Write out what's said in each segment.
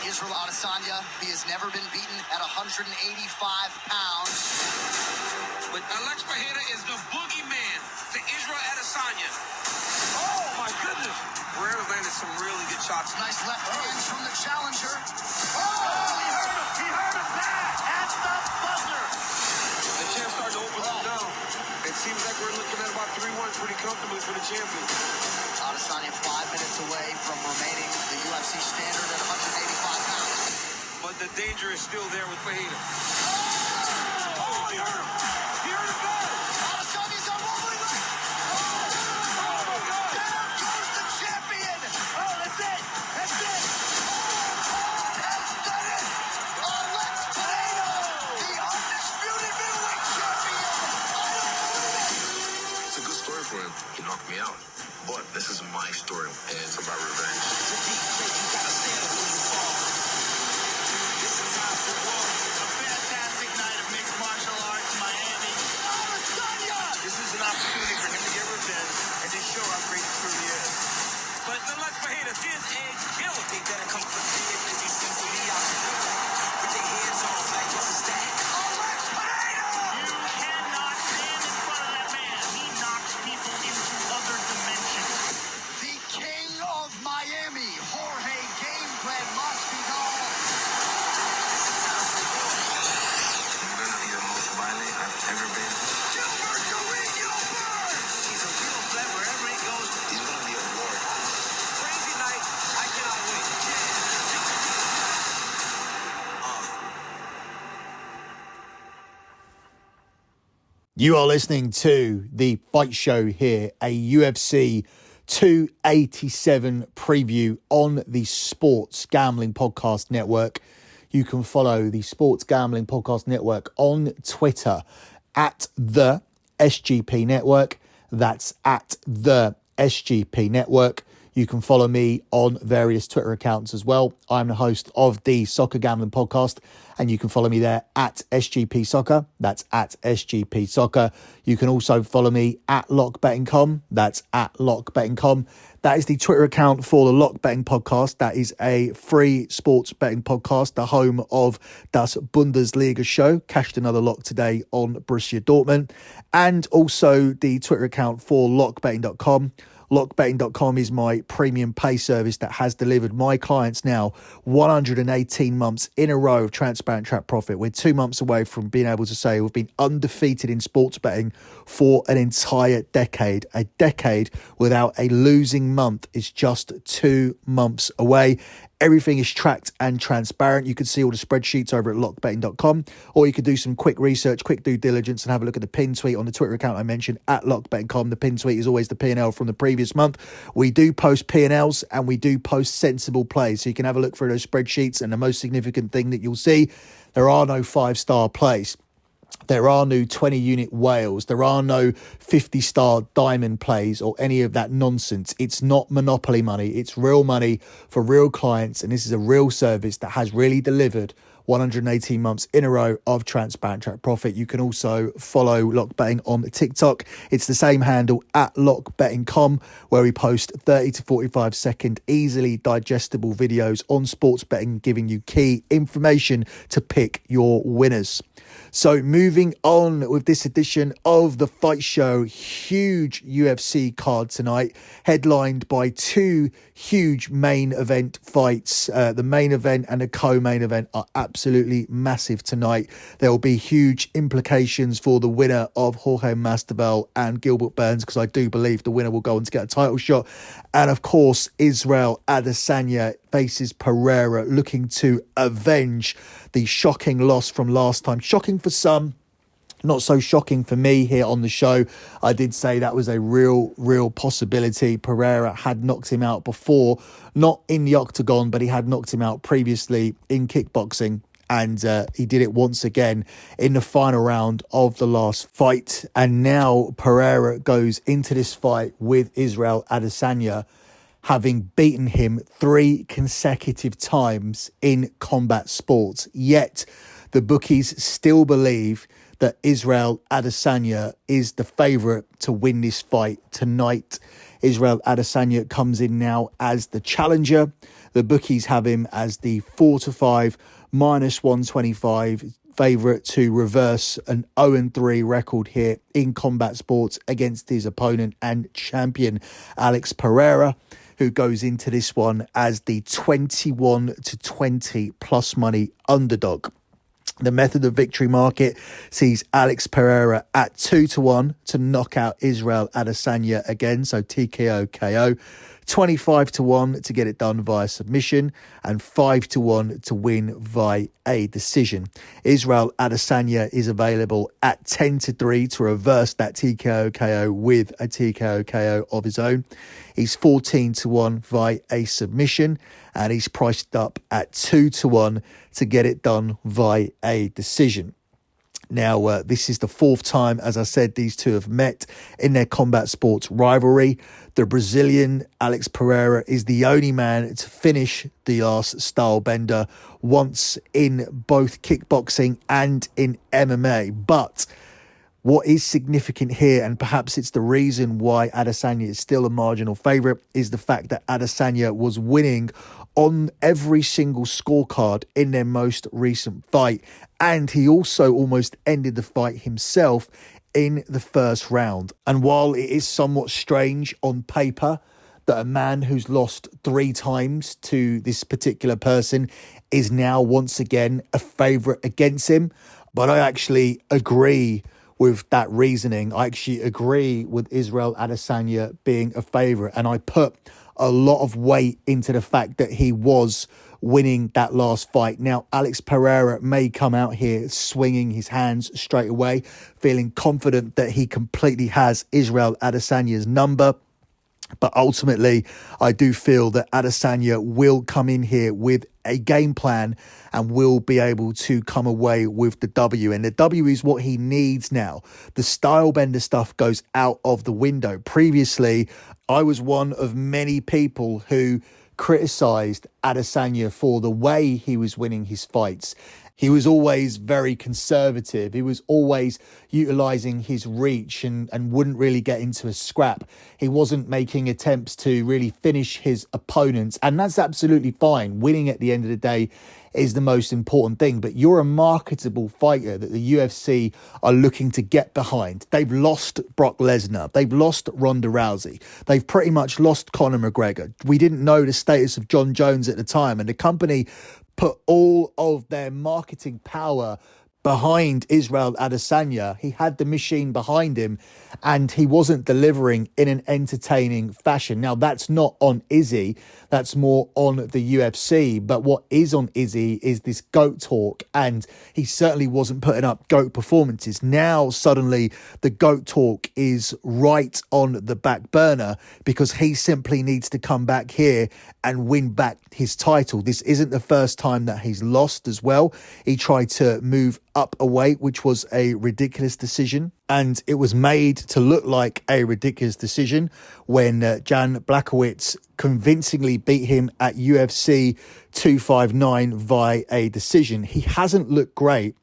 Israel Adesanya. He has never been beaten at 185 pounds. But Alex Pereira is the boogeyman to Israel Adesanya. Oh, my goodness. Pereira landed some really good shots. Nice left hands from the challenger. Oh, he hurt him. He hurt him bad at the buzzer. The champ started to open them down. It seems like we're looking at about 3-1 pretty comfortably for the champion. Adesanya 5 minutes away from remaining the UFC standard at 185 pounds. But the danger is still there with Pereira. Oh, he hurt him. He hurt him bad. Adesanya's on wobbling leg. Down goes the champion. Oh, that's it. That's it. Has done it. Alex Pereira, the undisputed middleweight champion. I don't believe it. It's a good story for him. He knocked me out. But this is my story, and it's about revenge. A fantastic night of mixed martial arts, Miami. Adesanya. This is an opportunity for him to get revenge and to show how great he truly is. But Alex Pereira did edge killer. Think that it comes to the if you see me out the door. Put your hands on like what's the stack? Alex Pereira. You cannot stand in front of that man. He knocks people into other dimensions. The king of Miami, Jorge Game Plan Masvidal. I'm gonna be the most violent I've ever been. Gilbert Kareem Gilbert. He's a real threat wherever he goes. He's gonna be a war. Crazy night. I cannot wait. You are listening to The Fight Show here, a UFC 287 preview on the Sports Gambling Podcast Network. You can follow the Sports Gambling Podcast Network on Twitter at the SGP Network. That's at the SGP Network. You can follow me on various Twitter accounts as well. I'm the host of the Soccer Gambling Podcast, and you can follow me there at SGP Soccer. That's at SGP Soccer. You can also follow me at LockBetting.com. That's at LockBetting.com. That is the Twitter account for the Lock Betting Podcast. That is a free sports betting podcast, the home of Das Bundesliga show. Cashed another lock today on Borussia Dortmund. And also the Twitter account for LockBetting.com. LockBetting.com is my premium pay service that has delivered my clients now 118 months in a row of transparent track profit. We're 2 months away from being able to say we've been undefeated in sports betting for an entire decade. A decade without a losing month is just 2 months away. Everything is tracked and transparent. You can see all the spreadsheets over at lockbetting.com, or you could do some quick research, quick due diligence, and have a look at the pin tweet on the Twitter account I mentioned at lockbetting.com. The pin tweet is always the P&L from the previous month. We do post P&Ls and we do post sensible plays, so you can have a look through those spreadsheets. And the most significant thing that you'll see, there are no 5-star plays. There are no 20-unit whales. There are no 50-star diamond plays or any of that nonsense. It's not monopoly money. It's real money for real clients. And this is a real service that has really delivered 118 months in a row of transparent track profit. You can also follow Lock Betting on TikTok. It's the same handle at lockbetting.com, where we post 30 to 45 second easily digestible videos on sports betting, giving you key information to pick your winners. So moving on with this edition of The Fight Show, huge UFC card tonight, headlined by two huge main event fights. The main event and the co-main event are absolutely massive tonight. There will be huge implications for the winner of Jorge Masvidal and Gilbert Burns, because I do believe the winner will go on to get a title shot. And of course, Israel Adesanya faces Pereira, looking to avenge the shocking loss from last time. Shocking for some, not so shocking for me here on the show. I did say that was a real possibility. Pereira had knocked him out before, not in the octagon, but he had knocked him out previously in kickboxing. And he did it once again in the final round of the last fight. And now Pereira goes into this fight with Israel Adesanya, having beaten him 3 consecutive times in combat sports. Yet the bookies still believe that Israel Adesanya is the favourite to win this fight tonight. Israel Adesanya comes in now as the challenger. The bookies have him as the 4-5 -125 favourite to reverse an 0-3 record here in combat sports against his opponent and champion Alex Pereira, who goes into this one as the 21-20 plus money underdog. The method of victory market sees Alex Pereira at 2-1 to knock out Israel Adesanya again, so TKO KO. 25-1 to get it done via submission, and 5-1 to win via a decision. Israel Adesanya is available at 10-3 to reverse that TKO KO with a TKO KO of his own. He's 14-1 via a submission, and he's priced up at 2-1 to get it done via a decision. Now, this is the fourth time, as I said, these two have met in their combat sports rivalry. The Brazilian Alex Pereira is the only man to finish the last style bender once in both kickboxing and in MMA. But what is significant here, and perhaps it's the reason why Adesanya is still a marginal favourite, is the fact that Adesanya was winning on every single scorecard in their most recent fight. And he also almost ended the fight himself in the first round. And while it is somewhat strange on paper that a man who's lost 3 times to this particular person is now once again a favourite against him, but I actually agree with that reasoning. I actually agree with Israel Adesanya being a favourite, and I put a lot of weight into the fact that he was winning that last fight. Now, Alex Pereira may come out here swinging his hands straight away, feeling confident that he completely has Israel Adesanya's number. But ultimately, I do feel that Adesanya will come in here with a game plan and will be able to come away with the W. And the W is what he needs now. The style bender stuff goes out of the window. Previously, I was one of many people who criticised Adesanya for the way he was winning his fights. He was always very conservative. He was always utilising his reach and wouldn't really get into a scrap. He wasn't making attempts to really finish his opponents. And that's absolutely fine. Winning at the end of the day is the most important thing. But you're a marketable fighter that the UFC are looking to get behind. They've lost Brock Lesnar. They've lost Ronda Rousey. They've pretty much lost Conor McGregor. We didn't know the status of John Jones at the time. And the company put all of their marketing power behind Israel Adesanya. He had the machine behind him and he wasn't delivering in an entertaining fashion. Now, that's not on Izzy. That's more on the UFC. But what is on Izzy is this GOAT talk, and he certainly wasn't putting up GOAT performances. Now, suddenly, the GOAT talk is right on the back burner because he simply needs to come back here and win back his title. This isn't the first time that he's lost as well. He tried to move up a weight, which was a ridiculous decision. And it was made to look like a ridiculous decision when Jan Blachowicz convincingly beat him at UFC 259 via a decision. He hasn't looked great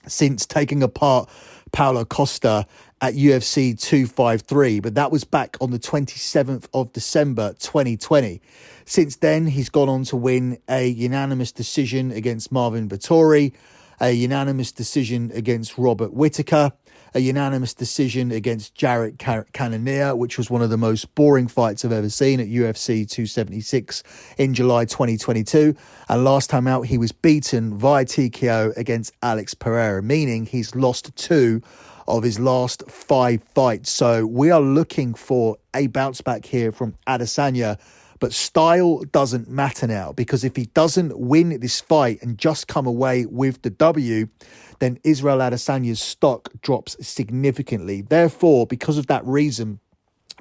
since taking apart Paulo Costa at UFC 253, but that was back on the 27th of December 2020. Since then, he's gone on to win a unanimous decision against Marvin Vettori, a unanimous decision against Robert Whittaker, a unanimous decision against Jarrett Cannonier, which was one of the most boring fights I've ever seen at UFC 276 in July 2022. And last time out, he was beaten via TKO against Alex Pereira, meaning he's lost 2 of his last 5 fights. So we are looking for a bounce back here from Adesanya. But style doesn't matter now, because if he doesn't win this fight and just come away with the W, then Israel Adesanya's stock drops significantly. Therefore, because of that reason,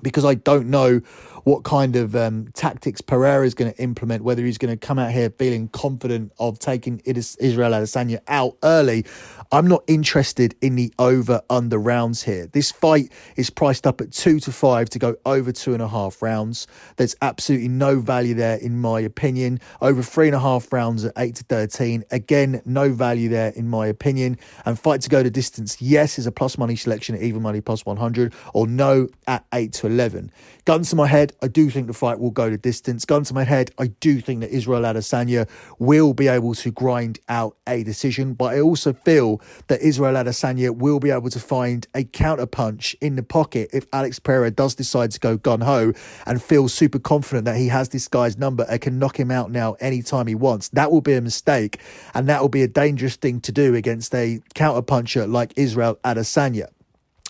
because I don't know what kind of tactics Pereira is going to implement, whether he's going to come out here feeling confident of taking Israel Adesanya out early. I'm not interested in the over-under rounds here. This fight is priced up at 2 to 5 to go over 2.5 rounds. There's absolutely no value there, in my opinion. Over 3.5 rounds at 8 to 13. Again, no value there, in my opinion. And fight to go to distance, yes, is a plus money selection at even money plus 100, or no at 8 to 11. Guns to my head, I do think the fight will go to distance. Gun to my head, I do think that Israel Adesanya will be able to grind out a decision, but I also feel that Israel Adesanya will be able to find a counterpunch in the pocket if Alex Pereira does decide to go gun-ho and feel super confident that he has this guy's number and can knock him out now anytime he wants. That will be a mistake, and that will be a dangerous thing to do against a counterpuncher like Israel Adesanya.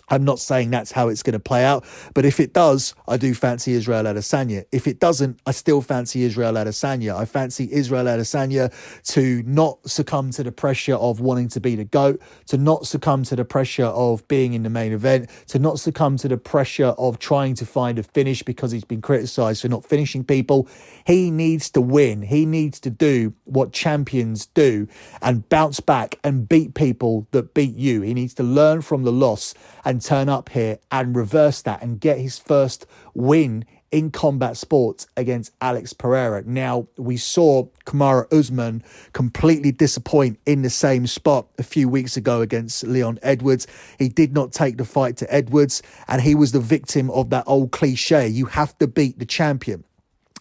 I'm not saying that's how it's going to play out, but if it does, I do fancy Israel Adesanya. If it doesn't, I still fancy Israel Adesanya. I fancy Israel Adesanya to not succumb to the pressure of wanting to be the GOAT, to not succumb to the pressure of being in the main event, to not succumb to the pressure of trying to find a finish because he's been criticised for not finishing people. He needs to win. He needs to do what champions do and bounce back and beat people that beat you. He needs to learn from the loss and turn up here and reverse that and get his first win in combat sports against Alex Pereira. Now, we saw Kamaru Usman completely disappoint in the same spot a few weeks ago against Leon Edwards. He did not take the fight to Edwards, and he was the victim of that old cliche, you have to beat the champion.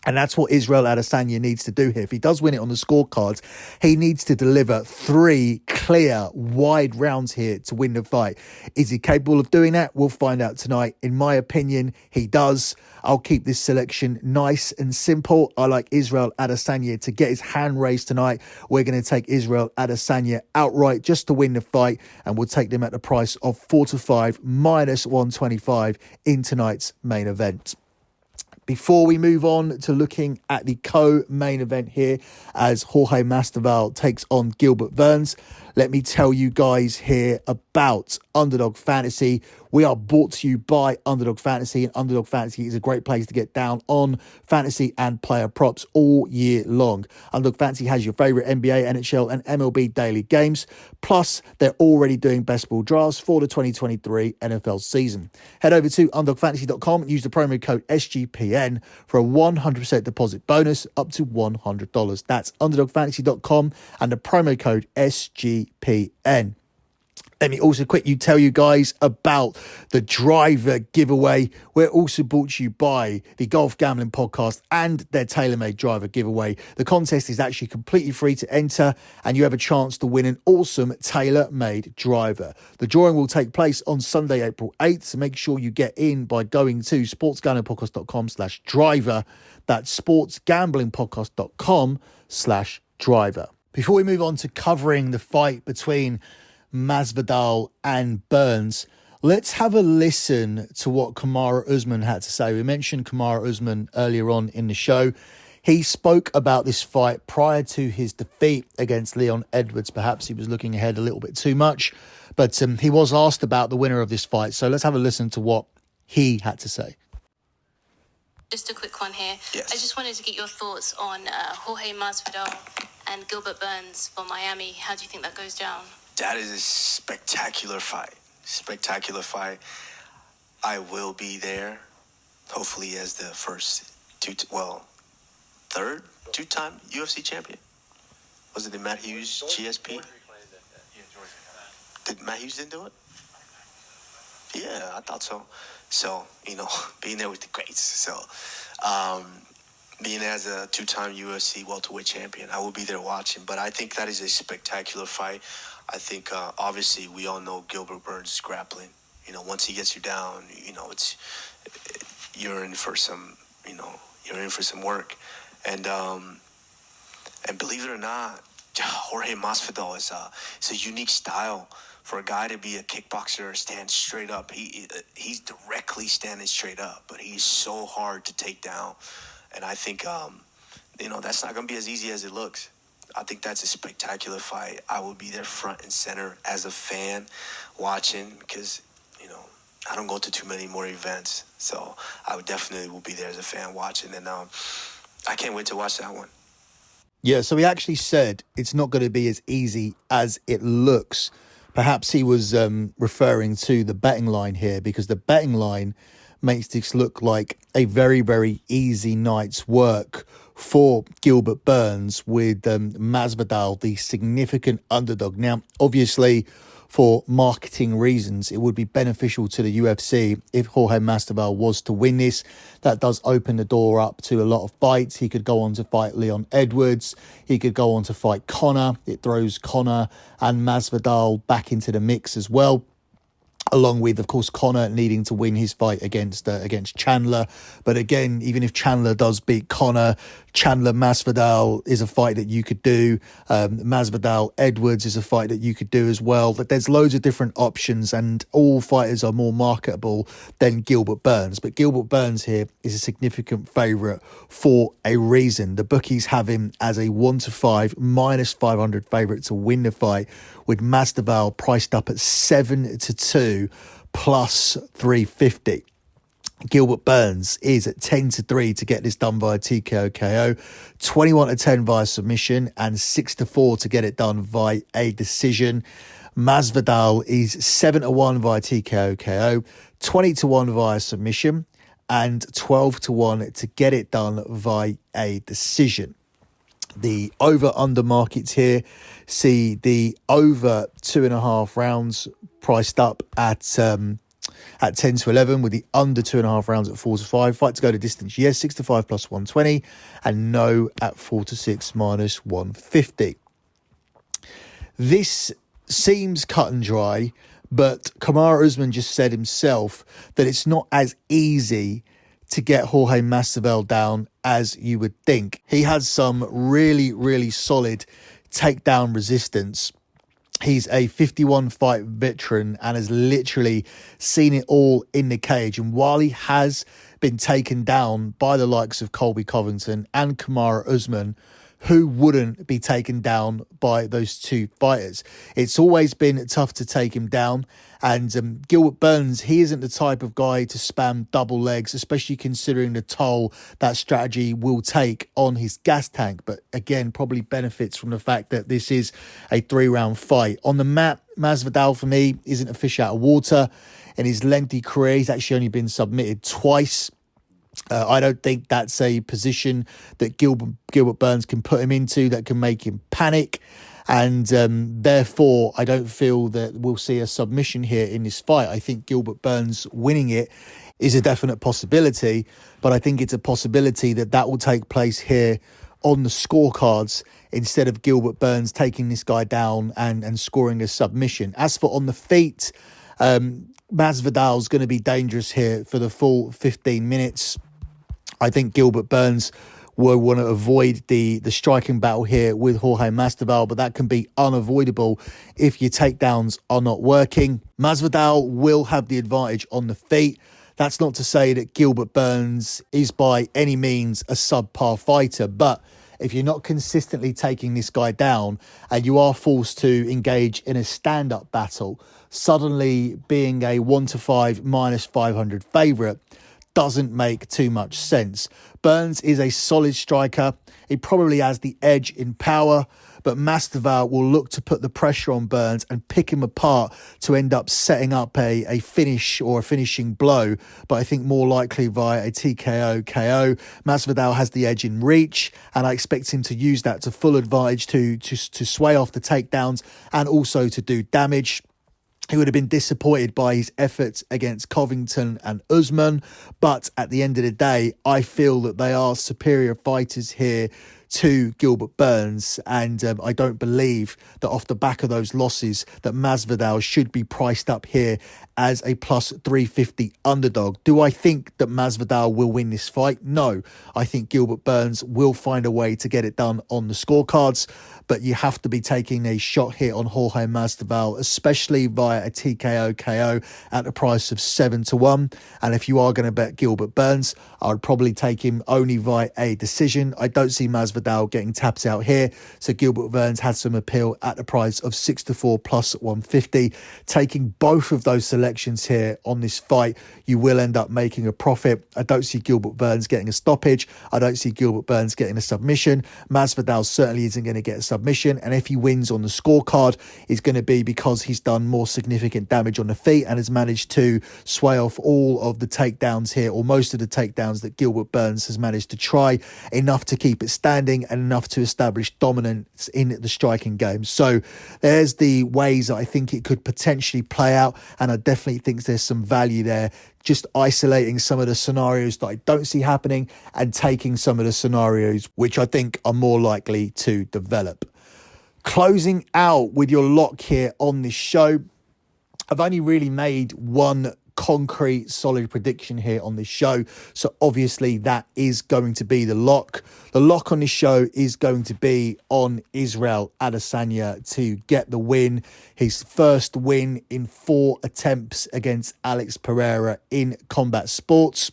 And that's what Israel Adesanya needs to do here. If he does win it on the scorecards, he needs to deliver 3 clear, wide rounds here to win the fight. Is he capable of doing that? We'll find out tonight. In my opinion, he does. I'll keep this selection nice and simple. I like Israel Adesanya to get his hand raised tonight. We're going to take Israel Adesanya outright just to win the fight, and we'll take them at the price of 4 to 5 minus 125 in tonight's main event. Before we move on to looking at the co-main event here as Jorge Masvidal takes on Gilbert Burns, let me tell you guys here about Underdog Fantasy. We are brought to you by Underdog Fantasy, and Underdog Fantasy is a great place to get down on fantasy and player props all year long. Underdog Fantasy has your favorite NBA, NHL, and MLB daily games. Plus, they're already doing best ball drafts for the 2023 NFL season. Head over to underdogfantasy.com and use the promo code SGPN for a 100% deposit bonus up to $100. That's underdogfantasy.com and the promo code SGPN. Let me also quickly tell you guys about the driver giveaway. We're also brought to you by the Golf Gambling Podcast and their tailor-made driver giveaway. The contest is actually completely free to enter, and you have a chance to win an awesome tailor-made driver. The drawing will take place on Sunday, April 8th, so make sure you get in by going to sportsgamblingpodcast.com/driver. That's sportsgamblingpodcast.com/driver. Before we move on to covering the fight between Masvidal and Burns, let's have a listen to what Kamaru Usman had to say. We mentioned Kamaru Usman earlier on in the show. He spoke about this fight prior to his defeat against Leon Edwards. Perhaps he was looking ahead a little bit too much, but he was asked about the winner of this fight. So let's have a listen to what he had to say. Just a quick one here. Yes. I just wanted to get your thoughts on Jorge Masvidal and Gilbert Burns for Miami. How do you think that goes down? That is a spectacular fight. Spectacular fight. I will be there, hopefully as the third two-time UFC champion. Was it the Matt Hughes GSP? Did Matt Hughes didn't do it? Yeah, I thought so. So, being there with the greats. So, being as a two-time UFC welterweight champion, I will be there watching. But I think that is a spectacular fight. I think, obviously, we all know Gilbert Burns is grappling. Once he gets you down, you're in for some work. And believe it or not, Jorge Masvidal is a unique style for a guy to be a kickboxer, stand straight up. He's directly standing straight up, but he's so hard to take down. And I think, that's not going to be as easy as it looks. I think that's a spectacular fight. I will be there front and center as a fan watching because, I don't go to too many more events, so I would definitely will be there as a fan watching, and I can't wait to watch that one. Yeah, so he actually said it's not going to be as easy as it looks. Perhaps he was referring to the betting line here, because the betting line makes this look like a very, very easy night's work for Gilbert Burns, with Masvidal, the significant underdog. Now, obviously, for marketing reasons, it would be beneficial to the UFC if Jorge Masvidal was to win this. That does open the door up to a lot of fights. He could go on to fight Leon Edwards. He could go on to fight Conor. It throws Conor and Masvidal back into the mix as well, along with, of course, Conor needing to win his fight against Chandler. But again, even if Chandler does beat Conor, Chandler-Masvidal is a fight that you could do. Masvidal-Edwards is a fight that you could do as well. But there's loads of different options, and all fighters are more marketable than Gilbert Burns. But Gilbert Burns here is a significant favourite for a reason. The bookies have him as a 1-5, -500 favourite to win the fight, with Masvidal priced up at 7-2, +350. Gilbert Burns is at 10-3 to get this done via TKO KO, 21-10 via submission, and 6-4 to get it done via a decision. Masvidal is 7-1 via TKO KO, 20-1 via submission, and 12-1 to get it done via a decision. The over-under markets here see the over 2.5 rounds priced up at 10-11, with the under 2.5 rounds at 4-5. Fight to go to distance, yes, 6-5 +120, and no at 4-6 -150. This seems cut and dry, but Kamaru Usman just said himself that it's not as easy to get Jorge Masvidal down as you would think. He has some really, really solid takedown resistance. He's a 51-fight veteran and has literally seen it all in the cage. And while he has been taken down by the likes of Colby Covington and Kamaru Usman, who wouldn't be taken down by those two fighters? It's always been tough to take him down. And Gilbert Burns, he isn't the type of guy to spam double legs, especially considering the toll that strategy will take on his gas tank. But again, probably benefits from the fact that this is a 3-round fight. On the mat, Masvidal, for me, isn't a fish out of water. In his lengthy career, he's actually only been submitted twice. I don't think that's a position that Gilbert Burns can put him into that can make him panic. And therefore, I don't feel that we'll see a submission here in this fight. I think Gilbert Burns winning it is a definite possibility, but I think it's a possibility that will take place here on the scorecards instead of Gilbert Burns taking this guy down and scoring a submission. As for on the feet, Masvidal's going to be dangerous here for the full 15 minutes. I think Gilbert Burns will want to avoid the striking battle here with Jorge Masvidal, but that can be unavoidable if your takedowns are not working. Masvidal will have the advantage on the feet. That's not to say that Gilbert Burns is by any means a subpar fighter, but if you're not consistently taking this guy down and you are forced to engage in a stand-up battle, suddenly being a 1-5 -500 favourite doesn't make too much sense. Burns is a solid striker. He probably has the edge in power, but Masvidal will look to put the pressure on Burns and pick him apart to end up setting up a finish or a finishing blow, but I think more likely via a TKO KO. Masvidal has the edge in reach, and I expect him to use that to full advantage to sway off the takedowns and also to do damage. He would have been disappointed by his efforts against Covington and Usman, but at the end of the day, I feel that they are superior fighters here to Gilbert Burns, and I don't believe that off the back of those losses that Masvidal should be priced up here as a +350 underdog. Do I think that Masvidal will win this fight? No. I think Gilbert Burns will find a way to get it done on the scorecards, but you have to be taking a shot here on Jorge Masvidal, especially via a TKO KO at the price of 7-1. And if you are going to bet Gilbert Burns, I would probably take him only via a decision. I don't see Masvidal Masvidal getting tapped out here. So Gilbert Burns had some appeal at the price of 6-4 plus 150. Taking both of those selections here on this fight, you will end up making a profit. I don't see Gilbert Burns getting a stoppage. I don't see Gilbert Burns getting a submission. Masvidal certainly isn't going to get a submission. And if he wins on the scorecard, it's going to be because he's done more significant damage on the feet and has managed to sway off all of the takedowns here, or most of the takedowns that Gilbert Burns has managed to try, enough to keep it standing and enough to establish dominance in the striking game. So there's the ways that I think it could potentially play out, and I definitely think there's some value there, just isolating some of the scenarios that I don't see happening and taking some of the scenarios which I think are more likely to develop. Closing out with your lock here on this show, I've only really made one concrete solid prediction here on this show, so obviously that is going to be the lock. The lock on this show is going to be on Israel Adesanya to get the win, his first win in 4 attempts against Alex Pereira in combat sports.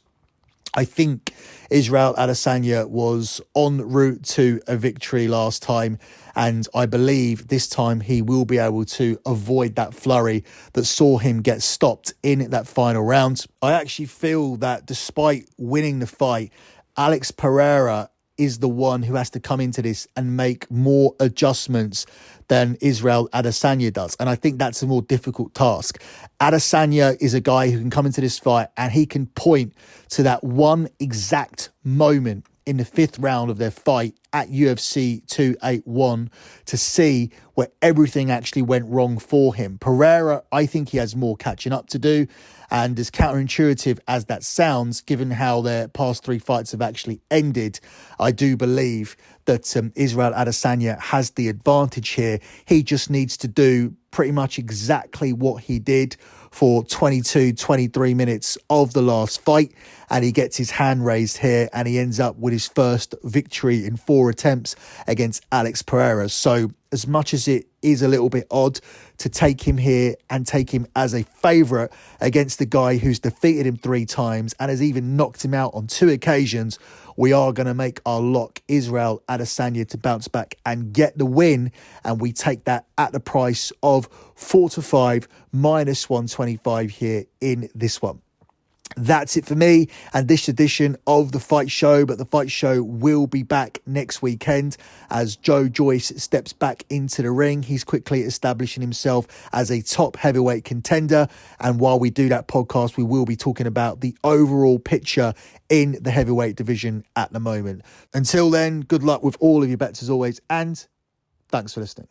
I think Israel Adesanya was en route to a victory last time, and I believe this time he will be able to avoid that flurry that saw him get stopped in that final round. I actually feel that despite winning the fight, Alex Pereira is the one who has to come into this and make more adjustments than Israel Adesanya does. And I think that's a more difficult task. Adesanya is a guy who can come into this fight and he can point to that one exact moment in the 5th round of their fight at UFC 281 to see where everything actually went wrong for him. Pereira, I think he has more catching up to do. And as counterintuitive as that sounds, given how their past 3 fights have actually ended, I do believe that Israel Adesanya has the advantage here. He just needs to do pretty much exactly what he did for 22, 23 minutes of the last fight, and he gets his hand raised here and he ends up with his first victory in 4 attempts against Alex Pereira. So as much as it is a little bit odd to take him here and take him as a favourite against the guy who's defeated him 3 times and has even knocked him out on 2 occasions, we are going to make our lock Israel Adesanya to bounce back and get the win, and we take that at the price of 4-5 minus 125 here in this one. That's it for me and this edition of The Fight Show, but The Fight Show will be back next weekend as Joe Joyce steps back into the ring. He's quickly establishing himself as a top heavyweight contender, and while we do that podcast, we will be talking about the overall picture in the heavyweight division at the moment. Until then, good luck with all of your bets as always, and thanks for listening.